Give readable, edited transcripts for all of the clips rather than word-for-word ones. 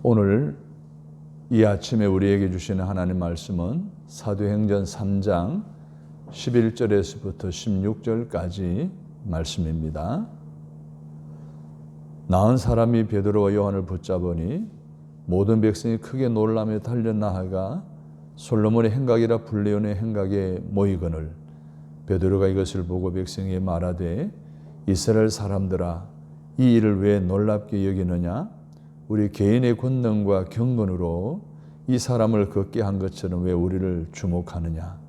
오늘 이 아침에 우리에게 주시는 하나님 말씀은 사도행전 3장 11절에서부터 16절까지 말씀입니다. 나은 사람이 베드로와 요한을 붙잡으니 모든 백성이 크게 놀라며 달려나아가 솔로몬의 행각이라 불리오는 행각에 모이거늘 베드로가 이것을 보고 백성에게 말하되 이스라엘 사람들아 이 일을 왜 놀랍게 여기느냐? 우리 개인의 권능과 경건으로 이 사람을 걷게 한 것처럼 왜 우리를 주목하느냐?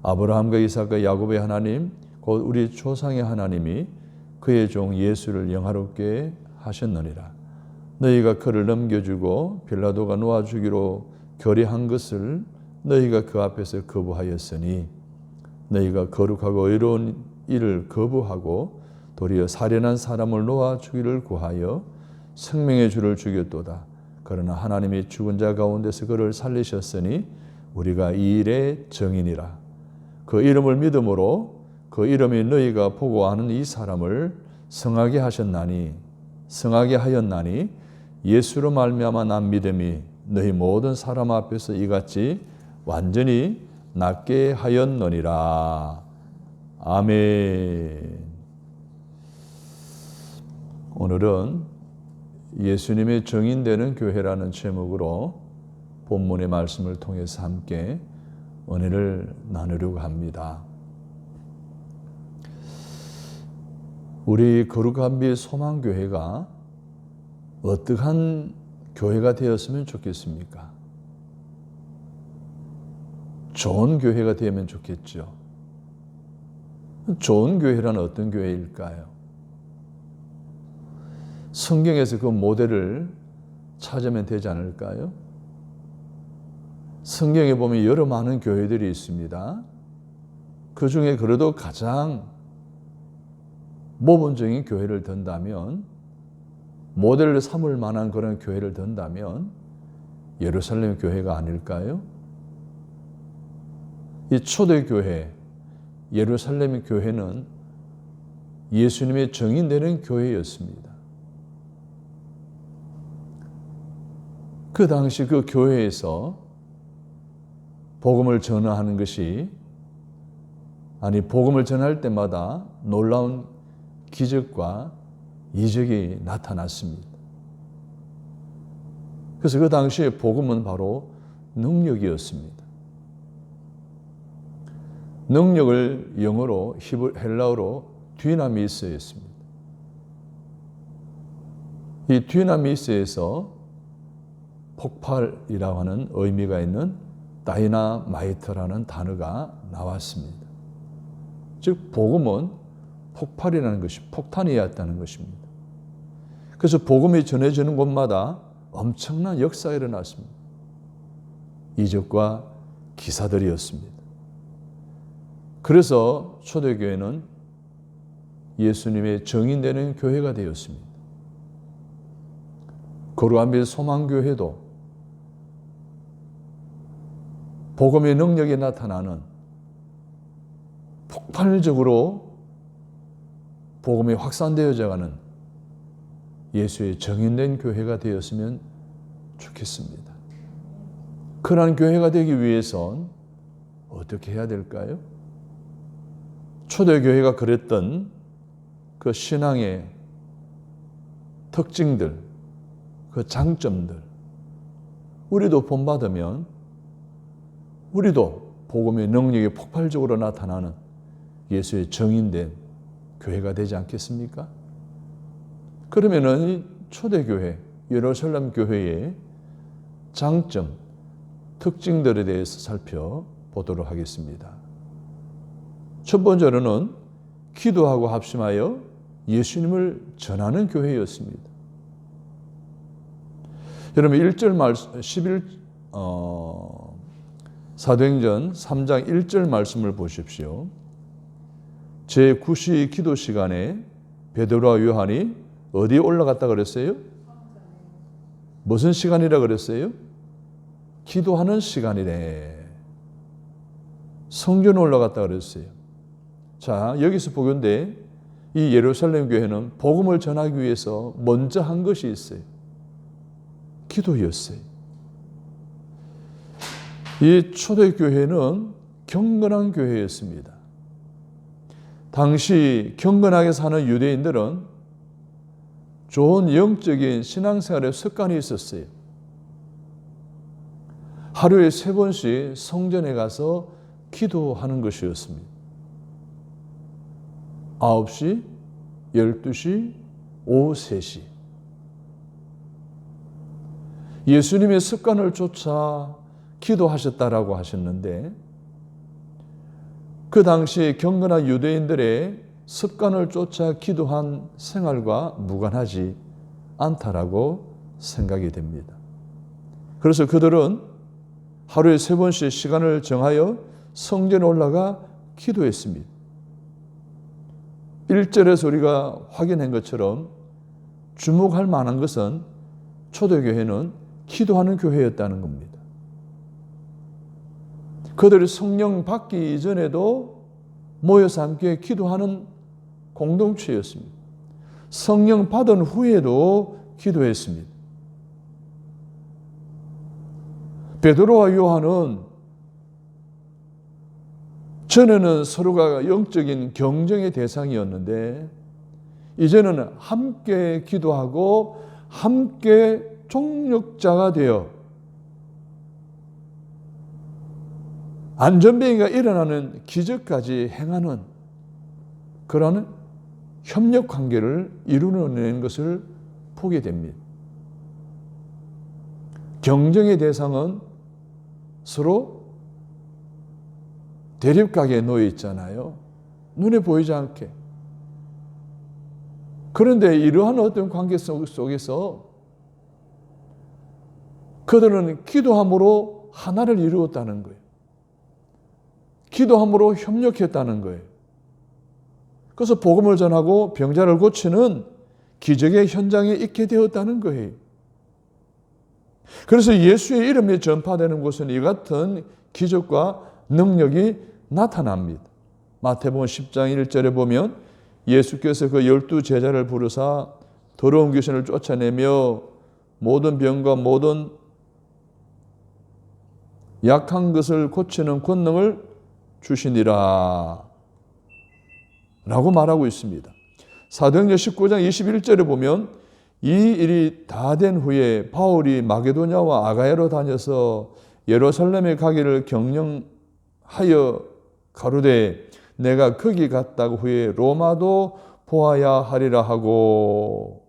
아브라함과 이삭과 야곱의 하나님 곧 우리 조상의 하나님이 그의 종 예수를 영화롭게 하셨느니라. 너희가 그를 넘겨주고 빌라도가 놓아주기로 결의한 것을 너희가 그 앞에서 거부하였으니 너희가 거룩하고 의로운 일을 거부하고 도리어 살인한 사람을 놓아주기를 구하여 생명의 주를 죽였도다. 그러나 하나님이 죽은 자 가운데서 그를 살리셨으니 우리가 이 일의 증인이라. 그 이름을 믿음으로 그 이름이 너희가 보고 아는 이 사람을 성하게 하였나니 예수로 말미암아 난 믿음이 너희 모든 사람 앞에서 이같이 완전히 낫게 하였느니라. 아멘. 오늘은 예수님의 증인되는 교회라는 제목으로 본문의 말씀을 통해서 함께 은혜를 나누려고 합니다. 우리 거룩한 소망교회가 어떠한 교회가 되었으면 좋겠습니까? 좋은 교회가 되면 좋겠죠. 좋은 교회란 어떤 교회일까요? 성경에서 그 모델을 찾으면 되지 않을까요? 성경에 보면 여러 많은 교회들이 있습니다. 그 중에 그래도 가장 모범적인 교회를 든다면, 모델을 삼을 만한 그런 교회를 든다면 예루살렘 교회가 아닐까요? 이 초대교회, 예루살렘 교회는 예수님의 증인되는 교회였습니다. 그 당시 그 교회에서 복음을 전하는 것이 복음을 전할 때마다 놀라운 기적과 이적이 나타났습니다. 그래서 그 당시에 복음은 바로 능력이었습니다. 능력을 영어로 헬라어로 디나미스였습니다. 이 디나미스에서 폭발이라고 하는 의미가 있는 다이나마이트라는 단어가 나왔습니다. 즉 복음은 폭발이라는 것이 폭탄이었다는 것입니다. 그래서 복음이 전해지는 곳마다 엄청난 역사가 일어났습니다. 이적과 기사들이었습니다. 그래서 초대교회는 예수님의 증인되는 교회가 되었습니다. 거룩한 소망교회도 복음의 능력이 나타나는 폭발적으로 복음이 확산되어져 가는 예수의 증인된 교회가 되었으면 좋겠습니다. 그러한 교회가 되기 위해선 어떻게 해야 될까요? 초대교회가 그랬던 그 신앙의 특징들, 그 장점들, 우리도 본받으면 우리도 복음의 능력이 폭발적으로 나타나는 예수의 증인된 교회가 되지 않겠습니까? 그러면은 이 초대교회, 예루살렘 교회의 장점, 특징들에 대해서 살펴보도록 하겠습니다. 첫 번째로는 기도하고 합심하여 예수님을 전하는 교회였습니다. 여러분 1절 말씀, 사도행전 3장 1절 말씀을 보십시오. 제9시 기도 시간에 베드로와 요한이 어디에 올라갔다 그랬어요? 무슨 시간이라 그랬어요? 기도하는 시간이래. 성전에 올라갔다 그랬어요. 자, 여기서 보건대 이 예루살렘 교회는 복음을 전하기 위해서 먼저 한 것이 있어요. 기도였어요. 이 초대교회는 경건한 교회였습니다. 당시 경건하게 사는 유대인들은 좋은 영적인 신앙생활의 습관이 있었어요. 하루에 3번씩 성전에 가서 기도하는 것이었습니다. 9시, 12시, 오후 3시. 예수님의 습관을 쫓아 기도하셨다라고 하셨는데 그 당시 경건한 유대인들의 습관을 쫓아 기도한 생활과 무관하지 않다라고 생각이 됩니다. 그래서 그들은 하루에 3번씩 시간을 정하여 성전에 올라가 기도했습니다. 1절에서 우리가 확인한 것처럼 주목할 만한 것은 초대교회는 기도하는 교회였다는 겁니다. 그들이 성령 받기 이전에도 모여서 함께 기도하는 공동체였습니다. 성령 받은 후에도 기도했습니다. 베드로와 요한은 전에는 서로가 영적인 경쟁의 대상이었는데 이제는 함께 기도하고 함께 동력자가 되어 안전뱅이가 일어나는 기적까지 행하는 그런 협력 관계를 이루어낸 것을 보게 됩니다. 경쟁의 대상은 서로 대립각에 놓여 있잖아요. 눈에 보이지 않게. 그런데 이러한 어떤 관계 속에서 그들은 기도함으로 하나를 이루었다는 거예요. 기도함으로 협력했다는 거예요. 그래서 복음을 전하고 병자를 고치는 기적의 현장에 있게 되었다는 거예요. 그래서 예수의 이름이 전파되는 곳은 이 같은 기적과 능력이 나타납니다. 마태복음 10장 1절에 보면 예수께서 그 12 제자를 부르사 더러운 귀신을 쫓아내며 모든 병과 모든 약한 것을 고치는 권능을 주시니라 라고 말하고 있습니다. 사도행전 19장 21절에 보면 이 일이 다 된 후에 바울이 마게도냐와 아가야로 다녀서 예루살렘에 가기를 경영하여 가로되 내가 거기 갔다가 후에 로마도 보아야 하리라 하고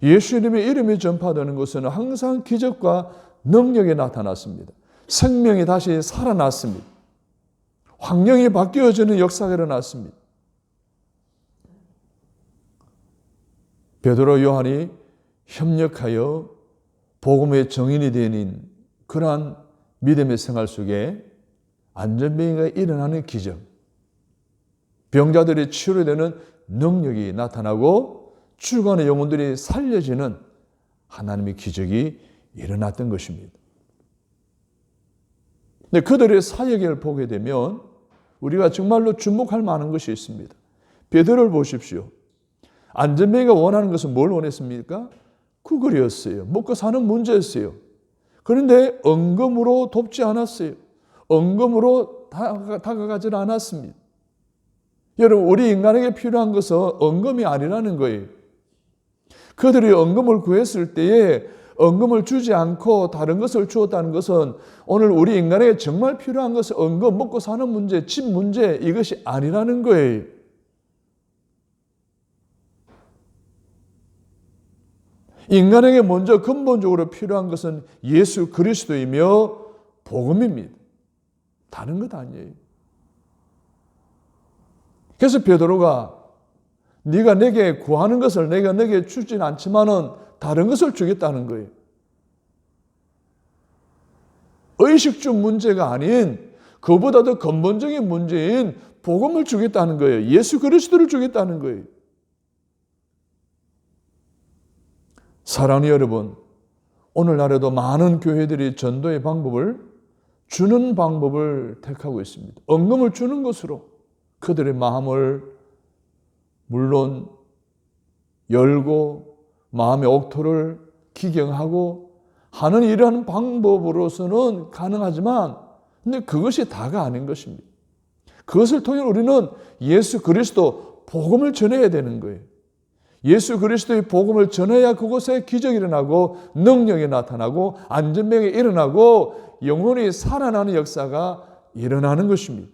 예수님의 이름이 전파되는 것은 항상 기적과 능력이 나타났습니다. 생명이 다시 살아났습니다. 환경이 바뀌어지는 역사가 일어났습니다. 베드로 요한이 협력하여 복음의 정인이 되는 그러한 믿음의 생활 속에 안전병이가 일어나는 기적, 병자들이 치료되는 능력이 나타나고 죽어가는 영혼들이 살려지는 하나님의 기적이 일어났던 것입니다. 근데 그들의 사역을 보게 되면 우리가 정말로 주목할 만한 것이 있습니다. 베드로를 보십시오. 안전뱅이가 원하는 것은 뭘 원했습니까? 구걸이었어요. 먹고 사는 문제였어요. 그런데 언금으로 돕지 않았어요. 언금으로 다가가지 않았습니다. 여러분, 우리 인간에게 필요한 것은 언금이 아니라는 거예요. 그들이 언금을 구했을 때에 언금을 주지 않고 다른 것을 주었다는 것은 오늘 우리 인간에게 정말 필요한 것은 언금, 먹고 사는 문제, 집 문제, 이것이 아니라는 거예요. 인간에게 먼저 근본적으로 필요한 것은 예수 그리스도이며 복음입니다. 다른 것 아니에요. 그래서 베드로가 네가 내게 구하는 것을 내가 내게 주진 않지만은 다른 것을 주겠다는 거예요. 의식주 문제가 아닌 그보다 더 근본적인 문제인 복음을 주겠다는 거예요. 예수 그리스도를 주겠다는 거예요. 사랑하는 여러분, 오늘날에도 많은 교회들이 전도의 방법을 주는 방법을 택하고 있습니다. 언금을 주는 것으로 그들의 마음을 물론 열고 마음의 옥토를 기경하고 하는 이러한 방법으로서는 가능하지만 근데 그것이 다가 아닌 것입니다. 그것을 통해 우리는 예수 그리스도 복음을 전해야 되는 거예요. 예수 그리스도의 복음을 전해야 그곳에 기적이 일어나고 능력이 나타나고 안전병이 일어나고 영혼이 살아나는 역사가 일어나는 것입니다.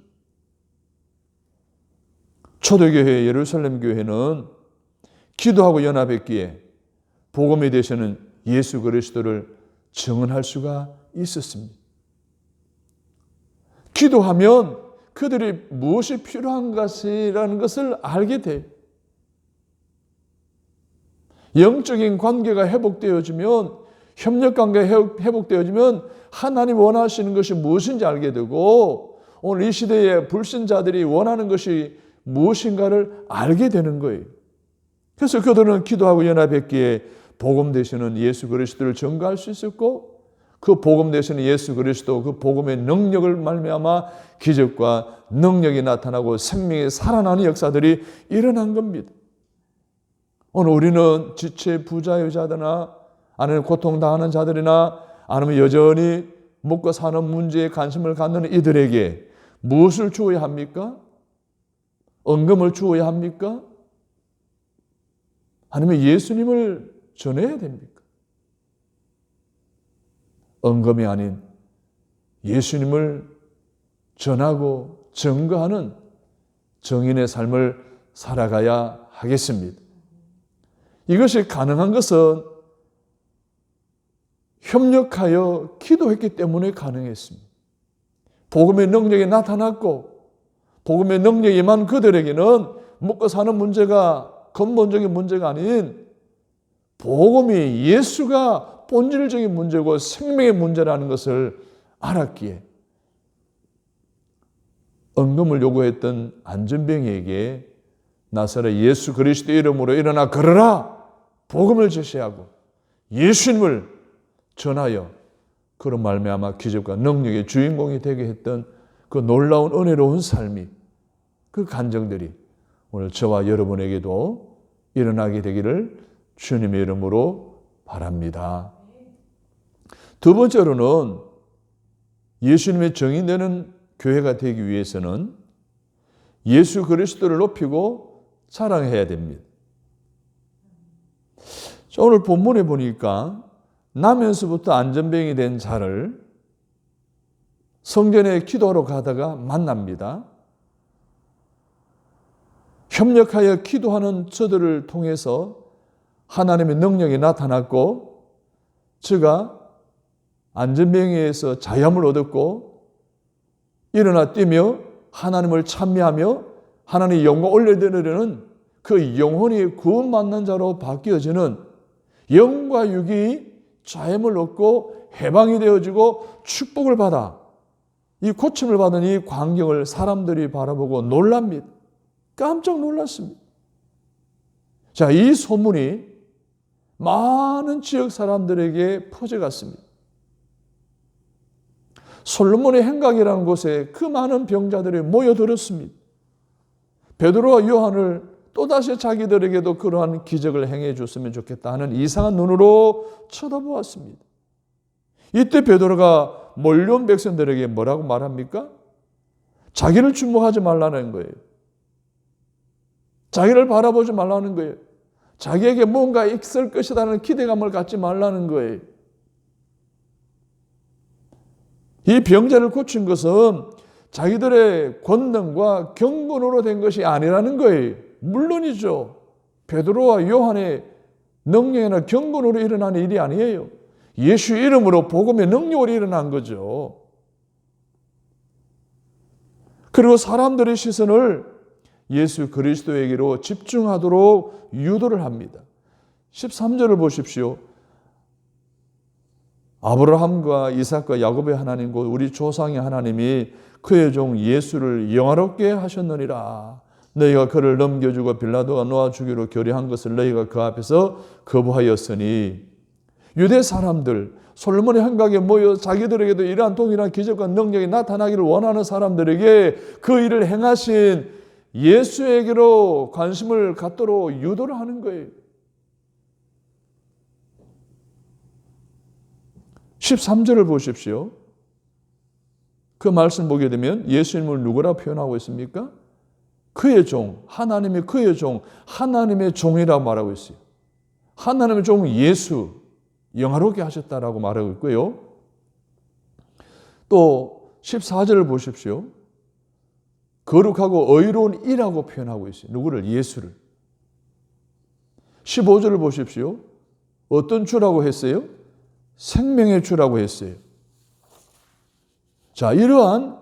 초대교회 예루살렘 교회는 기도하고 연합했기에 복음이 되시는 예수 그리스도를 증언할 수가 있었습니다. 기도하면 그들이 무엇이 필요한 것이라는 것을 알게 돼요. 영적인 관계가 회복되어지면, 협력관계가 회복되어지면 하나님 원하시는 것이 무엇인지 알게 되고 오늘 이 시대의 불신자들이 원하는 것이 무엇인가를 알게 되는 거예요. 그래서 그들은 기도하고 연합했기에 복음 되시는 예수 그리스도를 전가할 수 있었고 그 복음 되시는 예수 그리스도 그 복음의 능력을 말미암아 기적과 능력이 나타나고 생명이 살아나는 역사들이 일어난 겁니다. 오늘 우리는 지체 부자유자들이나 아니면 고통당하는 자들이나 아니면 여전히 먹고 사는 문제에 관심을 갖는 이들에게 무엇을 주어야 합니까?恩금을 주어야 합니까? 아니면 예수님을 전해야 됩니까?恩금이 아닌 예수님을 전하고 증거하는 정인의 삶을 살아가야 하겠습니다. 이것이 가능한 것은 협력하여 기도했기 때문에 가능했습니다. 복음의 능력이 나타났고 복음의 능력이 임한 그들에게는 먹고 사는 문제가 근본적인 문제가 아닌 복음이 예수가 본질적인 문제고 생명의 문제라는 것을 알았기에恩금을 요구했던 안전병이에게 나사렛 예수 그리스도 이름으로 일어나 걸어라 복음을 제시하고 예수님을 전하여 그런 말미암아 기적과 능력의 주인공이 되게 했던 그 놀라운 은혜로운 삶이 그 간증들이 오늘 저와 여러분에게도 일어나게 되기를 주님의 이름으로 바랍니다. 두 번째로는 예수님의 정인되는 교회가 되기 위해서는 예수 그리스도를 높이고 자랑해야 됩니다. 오늘 본문에 보니까 나면서부터 안전병이 된 자를 성전에 기도하러 가다가 만납니다. 협력하여 기도하는 저들을 통해서 하나님의 능력이 나타났고 저가 안전병에서 자유함을 얻었고 일어나 뛰며 하나님을 찬미하며 하나님의 영광 올려드리는 그 영혼이 구원받는 자로 바뀌어지는 영과 육이 자유함을 얻고 해방이 되어지고 축복을 받아 이 고침을 받은 이 광경을 사람들이 바라보고 놀랍니다. 깜짝 놀랐습니다. 자, 이 소문이 많은 지역 사람들에게 퍼져갔습니다. 솔로몬의 행각이라는 곳에 그 많은 병자들이 모여들었습니다. 베드로와 요한을 또다시 자기들에게도 그러한 기적을 행해 줬으면 좋겠다 하는 이상한 눈으로 쳐다보았습니다. 이때 베드로가 몰려온 백성들에게 뭐라고 말합니까? 자기를 주목하지 말라는 거예요. 자기를 바라보지 말라는 거예요. 자기에게 뭔가 있을 것이라는 기대감을 갖지 말라는 거예요. 이 병자를 고친 것은 자기들의 권능과 경건으로 된 것이 아니라는 거예요. 물론이죠. 베드로와 요한의 능력이나 경건으로 일어나는 일이 아니에요. 예수 이름으로 복음의 능력으로 일어난 거죠. 그리고 사람들의 시선을 예수 그리스도에게로 집중하도록 유도를 합니다. 13절을 보십시오. 아브라함과 이삭과 야곱의 하나님 곧 우리 조상의 하나님이 그의 종 예수를 영화롭게 하셨느니라. 너희가 그를 넘겨주고 빌라도가 놓아 주기로 결의한 것을 너희가 그 앞에서 거부하였으니 유대 사람들 솔로몬의 행각에 모여 자기들에게도 이러한 동일한 기적과 능력이 나타나기를 원하는 사람들에게 그 일을 행하신 예수에게로 관심을 갖도록 유도를 하는 거예요. 13절을 보십시오. 그 말씀 보게 되면 예수님을 누구라 표현하고 있습니까? 그의 종, 하나님의 그의 종, 하나님의 종이라고 말하고 있어요. 하나님의 종 예수, 영화롭게 하셨다라고 말하고 있고요. 또 14절을 보십시오. 거룩하고 의로운 이라고 표현하고 있어요. 누구를? 예수를. 15절을 보십시오. 어떤 주라고 했어요? 생명의 주라고 했어요. 자, 이러한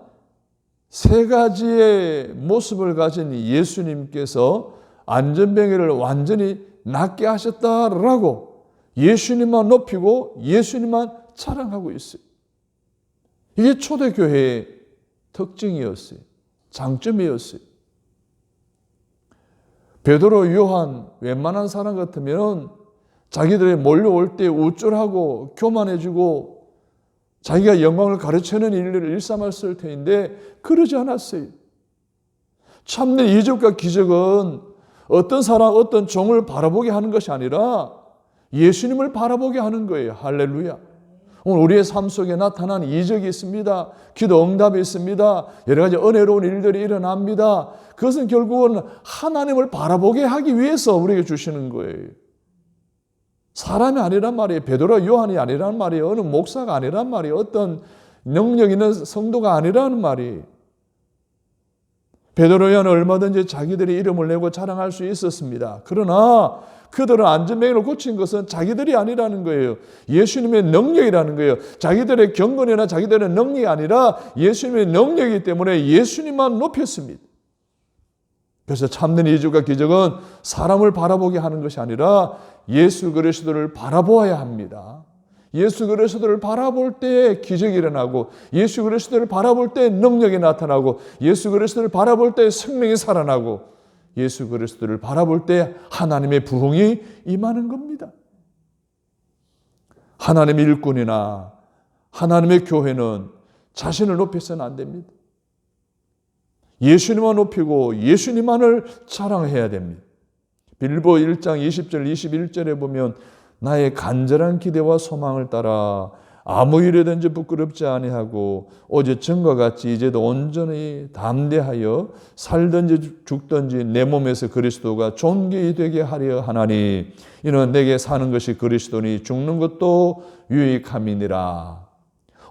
세 가지의 모습을 가진 예수님께서 안전병해를 완전히 낫게 하셨다라고 예수님만 높이고 예수님만 자랑하고 있어요. 이게 초대교회의 특징이었어요. 장점이었어요. 베드로, 요한 웬만한 사람 같으면 자기들이 몰려올 때 우쭐하고 교만해지고 자기가 영광을 가르치는 일을 일삼았을 터인데 그러지 않았어요. 참된 이적과 기적은 어떤 사람, 어떤 종을 바라보게 하는 것이 아니라 예수님을 바라보게 하는 거예요. 할렐루야. 오늘 우리의 삶 속에 나타난 이적이 있습니다. 기도 응답이 있습니다. 여러 가지 은혜로운 일들이 일어납니다. 그것은 결국은 하나님을 바라보게 하기 위해서 우리에게 주시는 거예요. 사람이 아니란 말이에요. 베드로, 요한이 아니란 말이에요. 어느 목사가 아니란 말이에요. 어떤 능력 있는 성도가 아니라는 말이에요. 베드로, 요한은 얼마든지 자기들이 이름을 내고 자랑할 수 있었습니다. 그러나 그들은 안전병을 고친 것은 자기들이 아니라는 거예요. 예수님의 능력이라는 거예요. 자기들의 경건이나 자기들의 능력이 아니라 예수님의 능력이기 때문에 예수님만 높였습니다. 그래서 참된 이적과 기적은 사람을 바라보게 하는 것이 아니라 예수 그리스도를 바라보아야 합니다. 예수 그리스도를 바라볼 때 기적이 일어나고 예수 그리스도를 바라볼 때 능력이 나타나고 예수 그리스도를 바라볼 때 생명이 살아나고 예수 그리스도를 바라볼 때 하나님의 부흥이 임하는 겁니다. 하나님의 일꾼이나 하나님의 교회는 자신을 높여서는 안 됩니다. 예수님만 높이고 예수님만을 자랑해야 됩니다. 빌보 1장 20절 21절에 보면 나의 간절한 기대와 소망을 따라 아무 일에든지 부끄럽지 아니하고 어제 전과 같이 이제도 온전히 담대하여 살든지 죽든지 내 몸에서 그리스도가 존귀 되게 하려 하나니 이는 내게 사는 것이 그리스도니 죽는 것도 유익함이니라.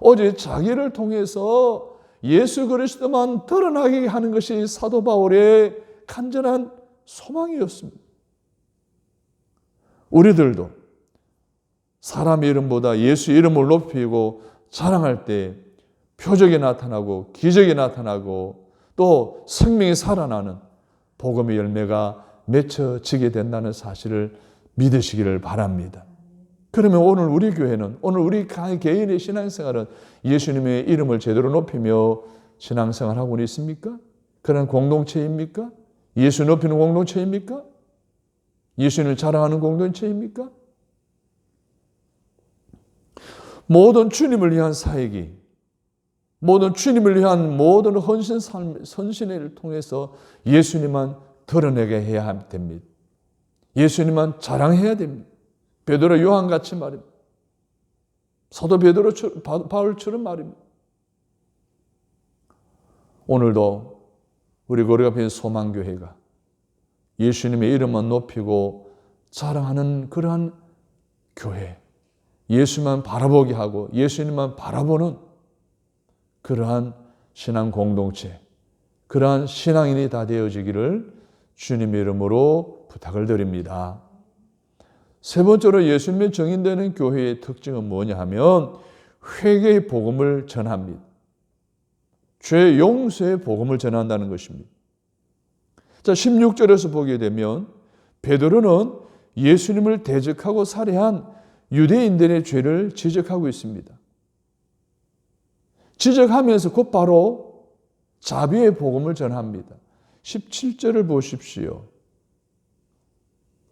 어제 자기를 통해서 예수 그리스도만 드러나게 하는 것이 사도 바울의 간절한 소망이었습니다. 우리들도 사람의 이름보다 예수 이름을 높이고 자랑할 때 표적이 나타나고 기적이 나타나고 또 생명이 살아나는 복음의 열매가 맺혀지게 된다는 사실을 믿으시기를 바랍니다. 그러면 오늘 우리 교회는, 오늘 우리 개인의 신앙생활은 예수님의 이름을 제대로 높이며 신앙생활하고 있습니까? 그런 공동체입니까? 예수 높이는 공동체입니까? 예수님을 자랑하는 공동체입니까? 모든 주님을 위한 사역이, 모든 주님을 위한 모든 헌신을 통해서 예수님만 드러내게 해야 됩니다. 예수님만 자랑해야 됩니다. 베드로, 요한같이 말입니다. 사도 베드로, 바울처럼 말입니다. 오늘도 우리 거리 앞에 있는 소망교회가 예수님의 이름만 높이고 자랑하는 그러한 교회, 예수만 바라보게 하고 예수님만 바라보는 그러한 신앙 공동체, 그러한 신앙인이 다 되어지기를 주님의 이름으로 부탁을 드립니다. 세 번째로 예수님의 정인되는 교회의 특징은 뭐냐 하면 회개의 복음을 전합니다. 죄 용서의 복음을 전한다는 것입니다. 자, 16절에서 보게 되면 베드로는 예수님을 대적하고 살해한 유대인들의 죄를 지적하고 있습니다. 지적하면서 곧바로 자비의 복음을 전합니다. 17절을 보십시오.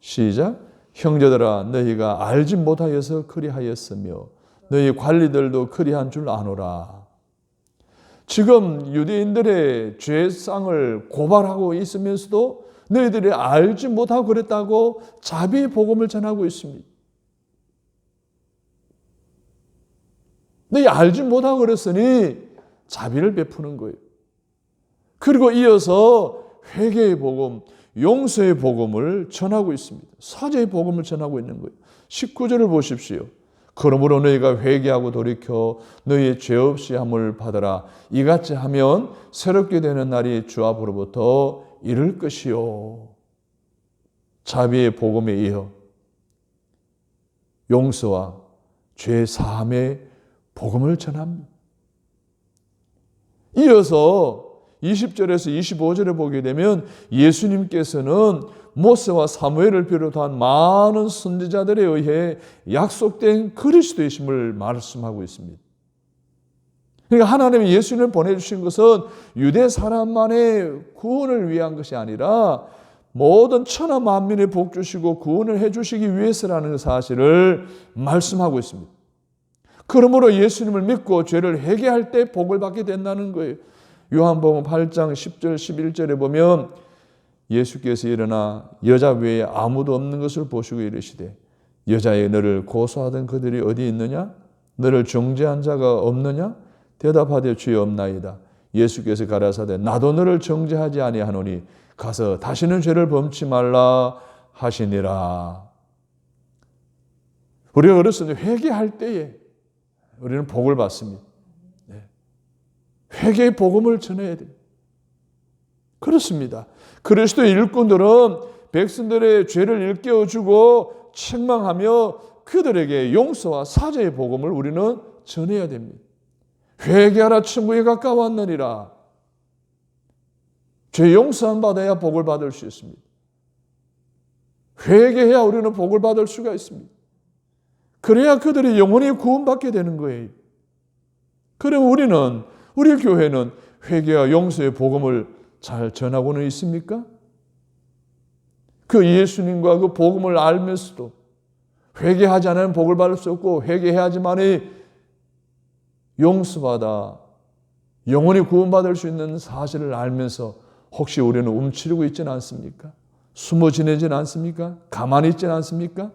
시작. 형제들아 너희가 알지 못하여서 그리하였으며 너희 관리들도 그리한 줄 아노라. 지금 유대인들의 죄상을 고발하고 있으면서도 너희들이 알지 못하고 그랬다고 자비의 복음을 전하고 있습니다. 너희 알지 못하고 그랬으니 자비를 베푸는 거예요. 그리고 이어서 회개의 복음, 용서의 복음을 전하고 있습니다. 사죄의 복음을 전하고 있는 거예요. 19절을 보십시오. 그러므로 너희가 회개하고 돌이켜 너희의 죄 없이 함을 받아라. 이같이 하면 새롭게 되는 날이 주 앞으로부터 이를 것이요. 자비의 복음에 이어 용서와 죄 사함의 복음을 전합니다. 이어서 20절에서 25절에 보게 되면 예수님께서는 모세와 사무엘을 비롯한 많은 선지자들에 의해 약속된 그리스도이심을 말씀하고 있습니다. 그러니까 하나님이 예수님을 보내주신 것은 유대 사람만의 구원을 위한 것이 아니라 모든 천하 만민에 복 주시고 구원을 해주시기 위해서라는 사실을 말씀하고 있습니다. 그러므로 예수님을 믿고 죄를 회개할 때 복을 받게 된다는 거예요. 요한복음 8장 10절 11절에 보면 예수께서 일어나 여자 외에 아무도 없는 것을 보시고 이르시되 여자여 너를 고소하던 그들이 어디 있느냐? 너를 정죄한 자가 없느냐? 대답하되 주여 없나이다. 예수께서 가라사대 나도 너를 정죄하지 아니하노니 가서 다시는 죄를 범치 말라 하시니라. 우리가 어렸을 때 회개할 때에 우리는 복을 받습니다. 회개의 복음을 전해야 돼요. 그렇습니다. 그리스도의 일꾼들은 백성들의 죄를 일깨워주고 책망하며 그들에게 용서와 사죄의 복음을 우리는 전해야 됩니다. 회개하라 천국에 가까웠느니라. 죄 용서함 받아야 복을 받을 수 있습니다. 회개해야 우리는 복을 받을 수가 있습니다. 그래야 그들이 영원히 구원받게 되는 거예요. 그럼 우리 교회는 회개와 용서의 복음을 잘 전하고는 있습니까? 그 예수님과 그 복음을 알면서도 회개하지 않으면 복을 받을 수 없고 회개해야지만이 용서받아 영원히 구원받을 수 있는 사실을 알면서 혹시 우리는 움츠리고 있지는 않습니까? 숨어 지내지는 않습니까? 가만히 있지는 않습니까?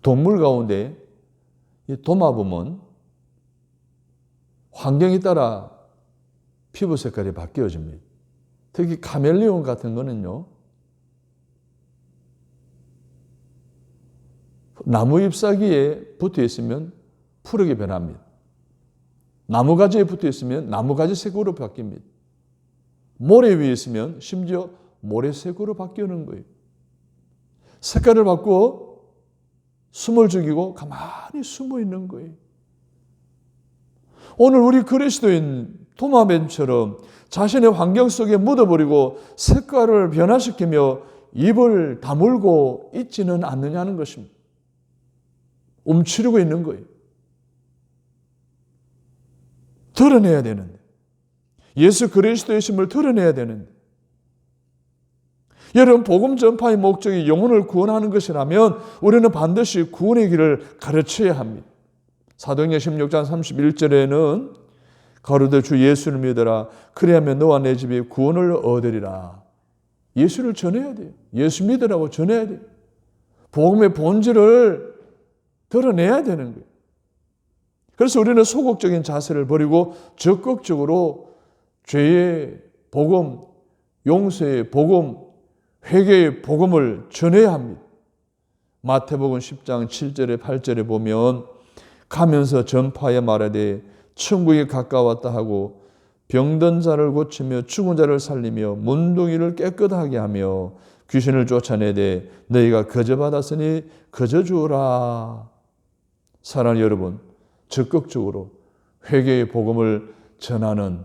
동물 가운데 이 도마뱀은 환경에 따라 피부 색깔이 바뀌어집니다. 특히 카멜레온 같은 거는요, 나무 잎사귀에 붙어 있으면 푸르게 변합니다. 나무가지에 붙어 있으면 나무가지 색으로 바뀝니다. 모래 위에 있으면 심지어 모래색으로 바뀌는 거예요. 색깔을 바꾸어 숨을 죽이고 가만히 숨어 있는 거예요. 오늘 우리 그리스도인 도마뱀처럼 자신의 환경 속에 묻어버리고 색깔을 변화시키며 입을 다물고 있지는 않느냐는 것입니다. 움츠리고 있는 거예요. 드러내야 되는데, 예수 그리스도의 심을 드러내야 되는데, 여러분 복음 전파의 목적이 영혼을 구원하는 것이라면 우리는 반드시 구원의 길을 가르쳐야 합니다. 사도행전 16장 31절에는 가로되 주 예수를 믿어라 그리하면 너와 내 집이 구원을 얻으리라. 예수를 전해야 돼요. 예수 믿으라고 전해야 돼요. 복음의 본질을 드러내야 되는 거예요. 그래서 우리는 소극적인 자세를 버리고 적극적으로 죄의 복음, 용서의 복음, 회개의 복음을 전해야 합니다. 마태복음 10장 7절에 8절에 보면 가면서 전파에 말하되 천국이 가까웠다 하고 병든 자를 고치며 죽은 자를 살리며 문둥이를 깨끗하게 하며 귀신을 쫓아내되 너희가 거저 받았으니 거저 주어라. 사랑하는 여러분, 적극적으로 회개의 복음을 전하는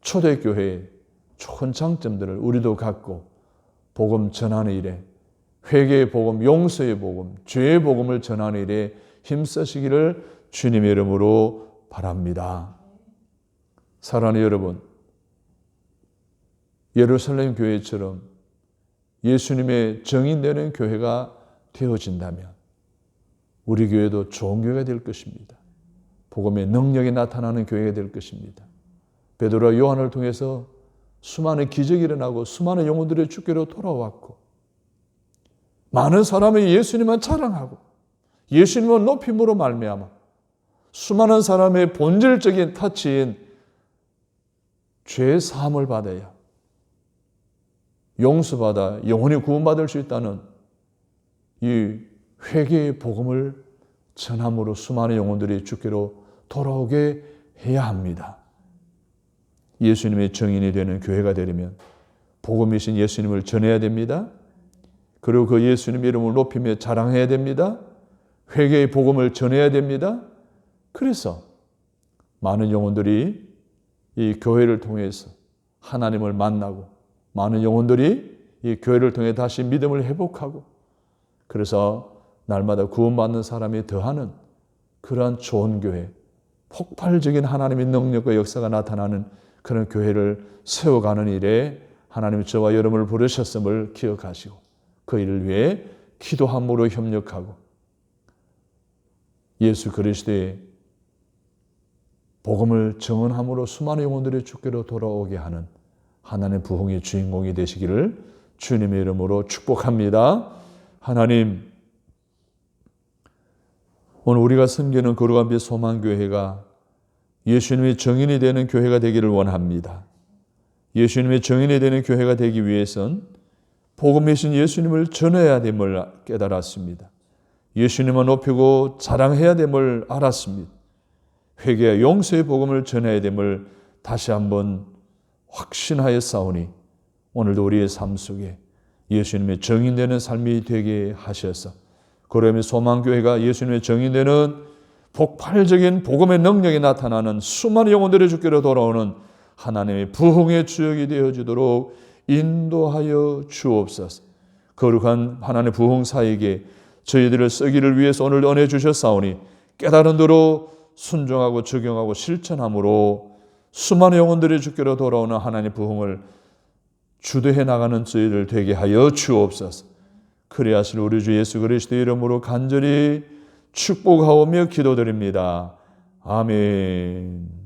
초대교회의 좋은 장점들을 우리도 갖고 복음 전하는 일에, 회개의 복음, 용서의 복음, 죄의 복음을 전하는 일에 힘쓰시기를 주님의 이름으로 바랍니다. 사랑하는 여러분, 예루살렘 교회처럼 예수님의 정인되는 교회가 되어진다면 우리 교회도 좋은 교회가 될 것입니다. 복음의 능력이 나타나는 교회가 될 것입니다. 베드로와 요한을 통해서 수많은 기적이 일어나고 수많은 영혼들의 주께로 돌아왔고 많은 사람이 예수님만 자랑하고 예수님을 높임으로 말미암아 수많은 사람의 본질적인 터치인 죄 사함을 받아야 용서받아 영원히 구원받을 수 있다는 이 회개의 복음을 전함으로 수많은 영혼들이 주께로 돌아오게 해야 합니다. 예수님의 증인이 되는 교회가 되려면 복음이신 예수님을 전해야 됩니다. 그리고 그 예수님 이름을 높이며 자랑해야 됩니다. 회개의 복음을 전해야 됩니다. 그래서 많은 영혼들이 이 교회를 통해서 하나님을 만나고 많은 영혼들이 이 교회를 통해 다시 믿음을 회복하고 그래서 날마다 구원받는 사람이 더하는 그러한 좋은 교회, 폭발적인 하나님의 능력과 역사가 나타나는 그런 교회를 세워가는 일에 하나님이 저와 여러분을 부르셨음을 기억하시고 그 일을 위해 기도함으로 협력하고 예수 그리스도의 복음을 증언함으로 수많은 영혼들이 주께로 돌아오게 하는 하나님의 부흥의 주인공이 되시기를 주님의 이름으로 축복합니다. 하나님, 오늘 우리가 섬기는 거룩한 빛 소망교회가 예수님의 증인이 되는 교회가 되기를 원합니다. 예수님의 증인이 되는 교회가 되기 위해선 복음이신 예수님을 전해야 됨을 깨달았습니다. 예수님을 높이고 자랑해야 됨을 알았습니다. 회개와 용서의 복음을 전해야 됨을 다시 한번 확신하였사오니 오늘도 우리의 삶 속에 예수님의 증인되는 삶이 되게 하셔서 그러면 소망교회가 예수님의 증인되는 폭발적인 복음의 능력이 나타나는 수많은 영혼들의 주께로 돌아오는 하나님의 부흥의 주역이 되어지도록 인도하여 주옵소서. 거룩한 하나님의 부흥사에게 저희들을 쓰기를 위해서 오늘 은혜 주셨사오니 깨달은 대로 순종하고 적용하고 실천함으로 수많은 영혼들이 주께로 돌아오는 하나님의 부흥을 주도해 나가는 저희들 되게 하여 주옵소서. 그리 하실 우리 주 예수 그리스도의 이름으로 간절히 축복하오며 기도드립니다. 아멘.